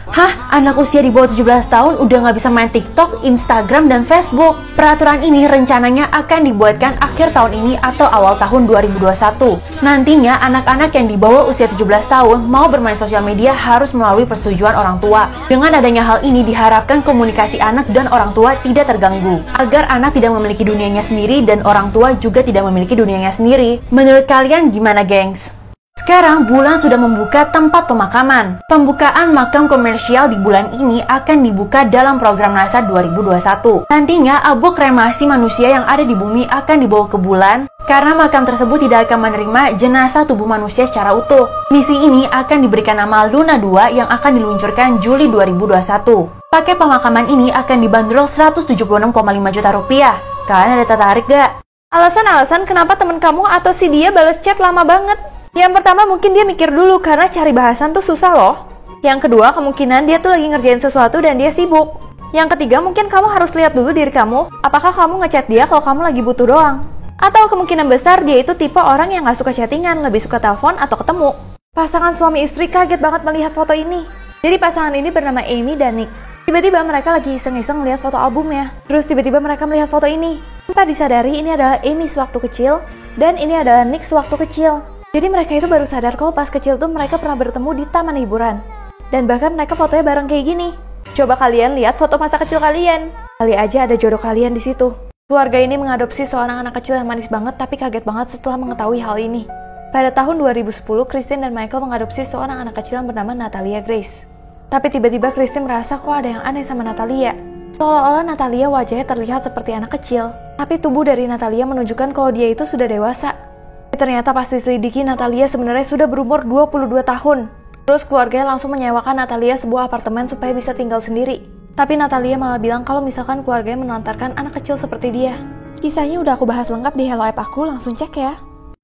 Hah? Anak usia di bawah 17 tahun udah nggak bisa main TikTok, Instagram, dan Facebook. Peraturan ini rencananya akan dibuatkan akhir tahun ini atau awal tahun 2021. Nantinya anak-anak yang di bawah usia 17 tahun mau bermain sosial media harus melalui persetujuan orang tua. Dengan adanya hal ini diharapkan komunikasi anak dan orang tua tidak terganggu, agar anak tidak memiliki dunianya sendiri dan orang tua juga tidak memiliki dunianya sendiri. Menurut kalian gimana, gengs? Sekarang Bulan sudah membuka tempat pemakaman. Pembukaan makam komersial di bulan ini akan dibuka dalam program NASA 2021. Nantinya abu kremasi manusia yang ada di bumi akan dibawa ke bulan, karena makam tersebut tidak akan menerima jenazah tubuh manusia secara utuh. Misi ini akan diberikan nama Luna 2 yang akan diluncurkan Juli 2021. Pakai pemakaman ini akan dibanderol 176,5 juta rupiah. Kalian ada tertarik gak? Alasan-alasan kenapa temen kamu atau si dia balas chat lama banget? Yang pertama mungkin dia mikir dulu karena cari bahasan tuh susah loh. Yang kedua kemungkinan dia tuh lagi ngerjain sesuatu dan dia sibuk. Yang ketiga mungkin kamu harus lihat dulu diri kamu, apakah kamu ngechat dia kalau kamu lagi butuh doang. Atau kemungkinan besar dia itu tipe orang yang gak suka chattingan, lebih suka telepon atau ketemu. Pasangan suami istri kaget banget melihat foto ini. Jadi pasangan ini bernama Amy dan Nick. Tiba-tiba mereka lagi iseng-iseng lihat foto albumnya. Terus tiba-tiba mereka melihat foto ini. Tanpa disadari ini adalah Amy sewaktu kecil dan ini adalah Nick sewaktu kecil. Jadi mereka itu baru sadar kalau pas kecil tuh mereka pernah bertemu di taman hiburan. Dan bahkan mereka fotonya bareng kayak gini. Coba kalian lihat foto masa kecil kalian. Kali aja ada jodoh kalian di situ. Keluarga ini mengadopsi seorang anak kecil yang manis banget tapi kaget banget setelah mengetahui hal ini. Pada tahun 2010, Christine dan Michael mengadopsi seorang anak kecil yang bernama Natalia Grace. Tapi tiba-tiba Christine merasa kok ada yang aneh sama Natalia. Seolah-olah Natalia wajahnya terlihat seperti anak kecil. Tapi tubuh dari Natalia menunjukkan kalau dia itu sudah dewasa. Ternyata pas diselidiki Natalia sebenarnya sudah berumur 22 tahun. Terus keluarganya langsung menyewakan Natalia sebuah apartemen supaya bisa tinggal sendiri. Tapi Natalia malah bilang kalau misalkan keluarganya menelantarkan anak kecil seperti dia. Kisahnya udah aku bahas lengkap di Hello App aku, langsung cek ya.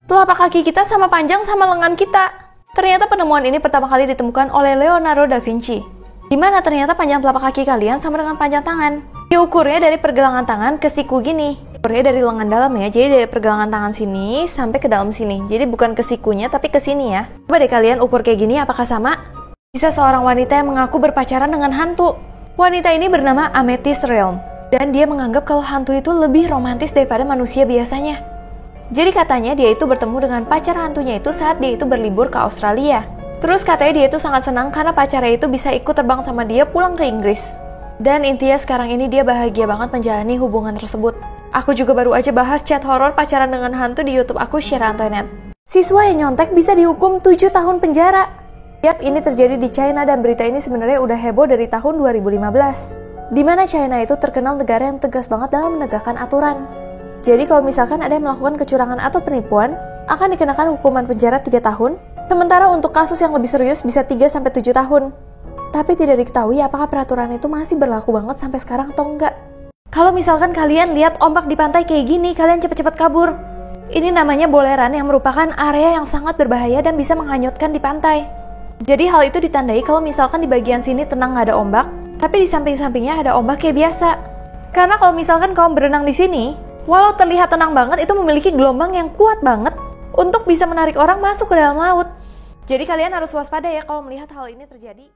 Telapak kaki kita sama panjang sama lengan kita. Ternyata penemuan ini pertama kali ditemukan oleh Leonardo da Vinci. Dimana ternyata panjang telapak kaki kalian sama dengan panjang tangan. Diukurnya dari pergelangan tangan ke siku gini. Ukurnya dari lengan dalam ya, jadi dari pergelangan tangan sini sampai ke dalam sini. Jadi bukan ke sikunya tapi ke sini ya. Coba deh kalian ukur kayak gini, apakah sama? Bisa seorang wanita yang mengaku berpacaran dengan hantu. Wanita ini bernama Amethyst Realm. Dan dia menganggap kalau hantu itu lebih romantis daripada manusia biasanya. Jadi katanya dia itu bertemu dengan pacar hantunya itu saat dia itu berlibur ke Australia. Terus katanya dia itu sangat senang karena pacarnya itu bisa ikut terbang sama dia pulang ke Inggris. Dan intinya sekarang ini dia bahagia banget menjalani hubungan tersebut. Aku juga baru aja bahas chat horor pacaran dengan hantu di YouTube aku, Shira Antoinette. Siswa yang nyontek bisa dihukum 7 tahun penjara. Yap, ini terjadi di China dan berita ini sebenarnya udah heboh dari tahun 2015. Dimana China itu terkenal negara yang tegas banget dalam menegakkan aturan. Jadi kalau misalkan ada yang melakukan kecurangan atau penipuan, akan dikenakan hukuman penjara 3 tahun. Sementara untuk kasus yang lebih serius bisa 3-7 tahun. Tapi tidak diketahui apakah peraturan itu masih berlaku banget sampai sekarang atau enggak. Kalau misalkan kalian lihat ombak di pantai kayak gini, kalian cepet-cepet kabur. Ini namanya boleran yang merupakan area yang sangat berbahaya dan bisa menghanyutkan di pantai. Jadi hal itu ditandai kalau misalkan di bagian sini tenang nggak ada ombak, tapi di samping-sampingnya ada ombak kayak biasa. Karena kalau misalkan kamu berenang di sini, walau terlihat tenang banget, itu memiliki gelombang yang kuat banget untuk bisa menarik orang masuk ke dalam laut. Jadi kalian harus waspada ya kalau melihat hal ini terjadi.